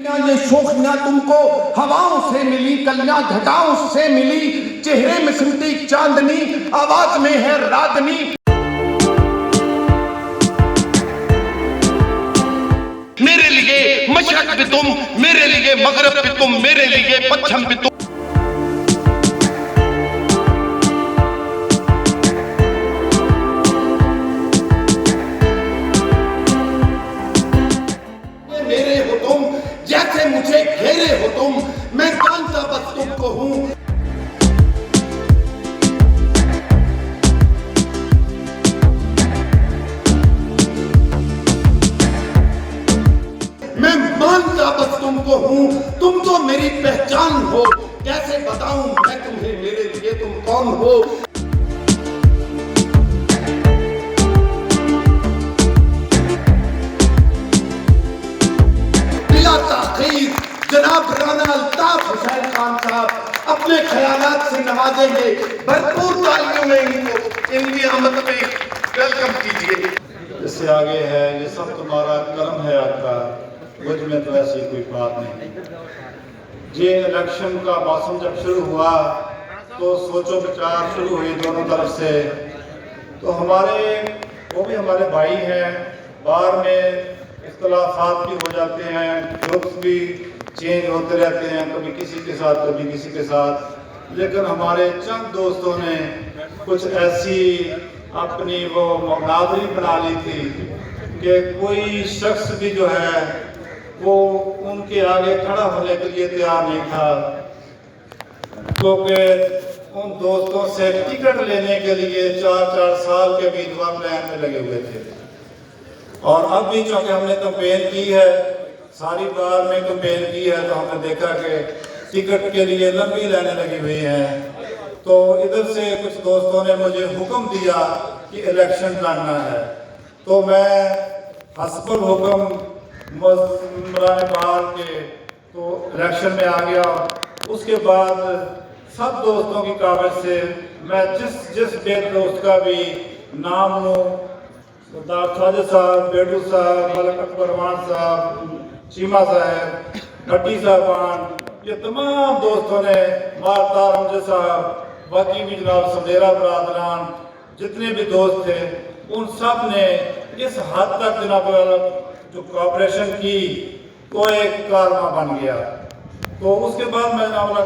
یہ شوخیاں تم کو ہواؤں سے ملی، کلیاں گھٹاؤں سے ملی، چہرے میں سمٹی چاندنی، آواز میں ہے رادنی۔ میرے لیے مشرق بھی تم، میرے لیے مغرب بھی تم، میرے لیے پچھم بھی تم۔ میرے ہو تم جیسے مجھے گھیرے ہو تم، میں جانتا بس تم کو ہوں۔ میں مانتا بس تم کو ہوں، تم تو میری پہچان ہو، کیسے بتاؤں میں تمہیں میرے لیے تم کون ہو۔ بلا تاخیر جناب رانا الطاف حسین خان صاحب اپنے خیالات سے نوازیں گے، بھرپور تالیوں میں ان کی آمد میں ویلکم کیجیے۔ اس سے آگے ہے یہ سب تمہارا کرم ہے آقا، مجھ میں تو ایسی کوئی بات نہیں۔ یہ الیکشن کا موسم جب شروع ہوا تو سوچ و بچار شروع ہوئی دونوں طرف سے، تو وہ بھی ہمارے بھائی ہیں، باہر میں اختلافات بھی ہو جاتے ہیں، گروپس بھی چینج ہوتے رہتے ہیں، کبھی کسی کے ساتھ کبھی کسی کے ساتھ، لیکن ہمارے چند دوستوں نے کچھ ایسی اپنی وہ مناظری بنا لی تھی کہ کوئی شخص بھی جو ہے وہ ان کے آگے کھڑا ہونے کے لیے تیار نہیں تھا، کیونکہ ان دوستوں سے ٹکٹ لینے کے لیے 4 سال کے امیدوار لائن میں لگے ہوئے تھے۔ اور اب بھی چونکہ ہم نے کمپین کی ہے، ساری بار میں کمپین کی ہے، تو ہم نے دیکھا کہ ٹکٹ کے لیے لمبی لائنیں لگی ہوئی ہیں۔ تو ادھر سے کچھ دوستوں نے مجھے حکم دیا کہ الیکشن لڑنا ہے، تو میں حسب الحکم ممبران بار کے تو الیکشن میں آ گیا۔ اس کے بعد سب دوستوں کی کاوش سے میں جس بے دوست کا بھی نام لوں، خواجہ صاحب، بیٹو صاحب، ملک اکبر مان صاحب، چیمہ صاحب، بھٹی صاحبان، یہ تمام دوستوں نے، مارتار امجد صاحب، باقی بھی جناب سندیرہ برادران، جتنے بھی دوست تھے، ان سب نے اس حد تک جناب جو کوآپریشن کی تو ایک کارواں بن گیا۔ تو اس کے بعد میں جناب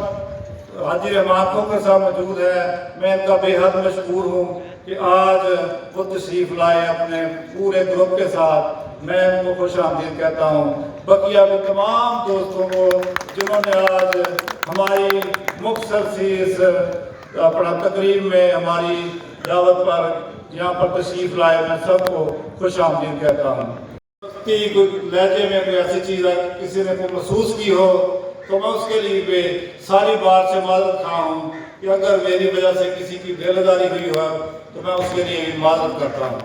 حاجی رحمان کھوکھر صاحب موجود ہے، میں ان کا بے حد مشکور ہوں کہ آج وہ تشریف لائے اپنے پورے گروپ کے ساتھ، میں ان کو خوش آمدید کہتا ہوں۔ بقیہ بھی تمام دوستوں کو جنہوں نے آج ہماری مختصر سی اس اپنا تقریب میں ہماری دعوت پر یہاں پر تشریف لائے، میں سب کو خوش آمدید کہتا ہوں۔ کوئی لہجے میں کوئی ایسی چیز کسی نے کوئی محسوس کی ہو تو میں اس کے لیے بھی ساری بات سے معذرت خواہ ہوں کہ اگر میری وجہ سے کسی کی دل آزاری ہوئی ہو تو میں اس کے لیے بھی معذرت کرتا ہوں۔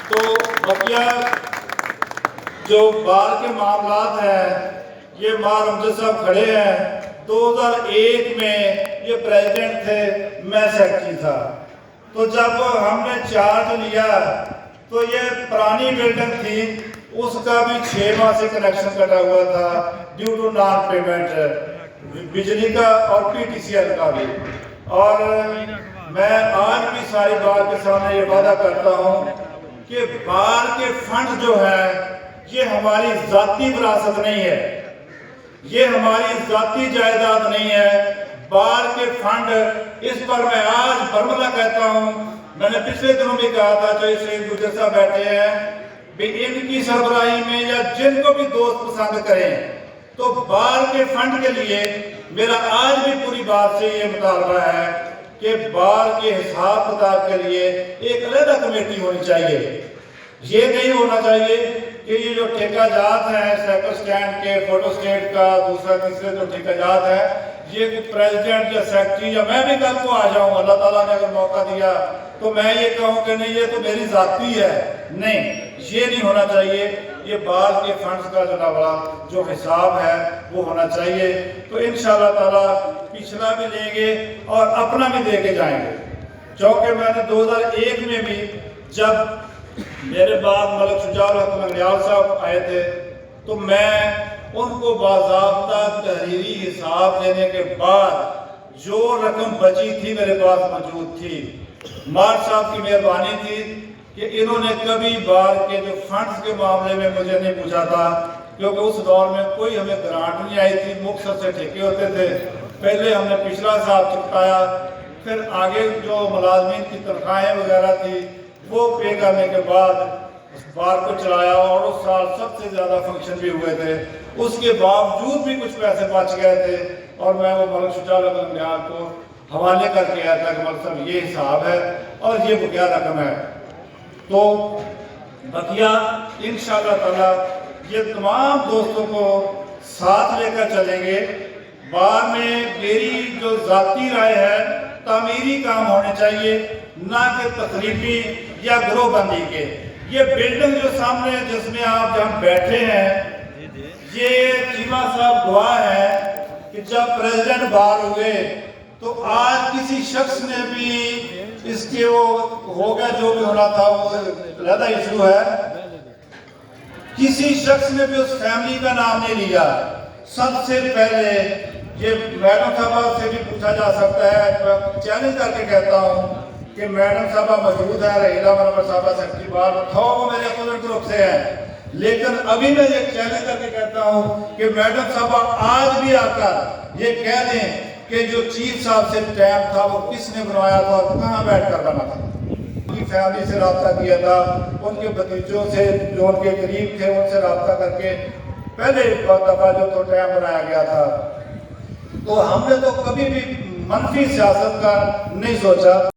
تو بقیہ جو بار کے معاملات ہیں، یہ مار امجد صاحب کھڑے ہیں، 2001 میں یہ پریزیڈنٹ تھے، میں سیکرٹری تھا۔ تو جب ہم نے چارج لیا تو یہ پرانی بلڈنگ تھی، اس کا بھی 6 ماہ سے کنیکشن کٹا ہوا تھا ڈیو ٹو نان پیمنٹ، بجلی کا اور پی ٹی سی ایل کا بھی۔ اور میں آج بھی ساری بار کے سامنے یہ وعدہ کرتا ہوں کہ بار کے فنڈ جو ہے یہ ہماری ذاتی وراثت نہیں ہے، یہ ہماری ذاتی جائیداد نہیں ہے۔ بار کے فنڈ، اس پر میں آج برملا کہتا ہوں، میں نے پچھلے دنوں بھی کہا تھا، جو سید گجر صاحب بیٹھے ہیں، بھی ان کی سربراہی میں یا جن کو بھی دوست پسند کریں تو بار کے فنڈ کے لیے میرا آج بھی پوری بات سے یہ مطالبہ ہے کہ بار کے حساب کتاب کے لیے ایک علیحدہ کمیٹی ہونی چاہیے۔ یہ نہیں ہونا چاہیے کہ یہ جو ٹھیکہ جات ہیں سائیکل سٹینڈ کے، فوٹو سٹیٹ کا، دوسرا تیسرے جو ٹھیکہ جات ہیں، یہ پریزیڈنٹ یا سیکرٹری یا میں بھی کل کو آ جاؤں، اللہ تعالیٰ نے اگر موقع دیا تو میں یہ کہوں کہ نہیں یہ تو میری ذاتی ہے، نہیں، یہ نہیں ہونا چاہیے۔ یہ بار کے فنڈز کا جناب جو حساب ہے وہ ہونا چاہیے۔ تو انشاءاللہ تعالیٰ پچھلا بھی لیں گے اور اپنا بھی دے کے جائیں گے، چونکہ میں نے 2001 میں بھی جب میرے بعد ملک شجاع الحق ننگیال صاحب آئے تھے تو میں ان کو باضابطہ تحریری حساب دینے کے بعد جو رقم بچی تھی میرے پاس موجود تھی. مار صاحب کی مہربانی تھی کہ انہوں نے کبھی بار کے جو فنڈز کے معاملے میں مجھے نہیں پوچھا تھا، کیونکہ اس دور میں کوئی ہمیں گرانٹ نہیں آئی تھی، مختصر سے ٹھیکے ہوتے تھے. پہلے ہم نے پچھلا حساب چپکایا، پھر آگے جو ملازمین کی تنخواہیں وغیرہ تھی وہ پے کرنے کے بعد بار کو چلایا، اور اس سال سب سے زیادہ فنکشن بھی ہوئے تھے. اس کے باوجود بھی کچھ پیسے بچ گئے تھے، اور میں وہ ملک شجاع النگار کو حوالے کر کے آیا تھا کہ ملک صاحب یہ حساب ہے اور یہ بقیہ رقم ہے. تو بقیہ انشاءاللہ تعالی یہ تمام دوستوں کو ساتھ لے کر چلیں گے. بار میں میری جو ذاتی رائے ہے، تعمیری کام ہونے چاہیے، نہ کہ تقریبی یا گروہ بندی کے. یہ بلڈنگ جو سامنے ہے جس میں آپ جہاں بیٹھے ہیں، یہ چیمہ صاحب گواہ ہے کہ جب پریزیڈنٹ بار ہوئے تو آج کسی شخص نے بھی اس کے وہ ہو گیا جو بھی ہونا تھا، وہ علیحدہ ایشو ہے، کسی شخص نے بھی اس فیملی کا نام نہیں لیا. سب سے پہلے یہ میڈم صاحبہ سے بھی پوچھا جا سکتا ہے، میں چیلنج کر کے کہتا ہوں کہ میڈم صاحبہ موجود ہے، رحیلہ منور صاحبہ سیکرٹری بار تھا، وہ میرے اپوزٹ گروپ سے ہیں، لیکن ابھی میں یہ چیلنج کر کے کہتا ہوں کہ میڈم صاحبہ آج بھی آ کر یہ کہہ دیں کہ جو چیف صاحب سے ٹیم تھا وہ کس نے بنوایا تھا اور کہاں بیٹھ کر بنا تھا. ان کی فیملی سے رابطہ کیا تھا، ان کے بھتیجوں سے جو ان کے قریب تھے ان سے رابطہ کر کے پہلے دفعہ جو تو ٹیم بنایا گیا تھا. تو ہم نے تو کبھی بھی منفی سیاست کا نہیں سوچا.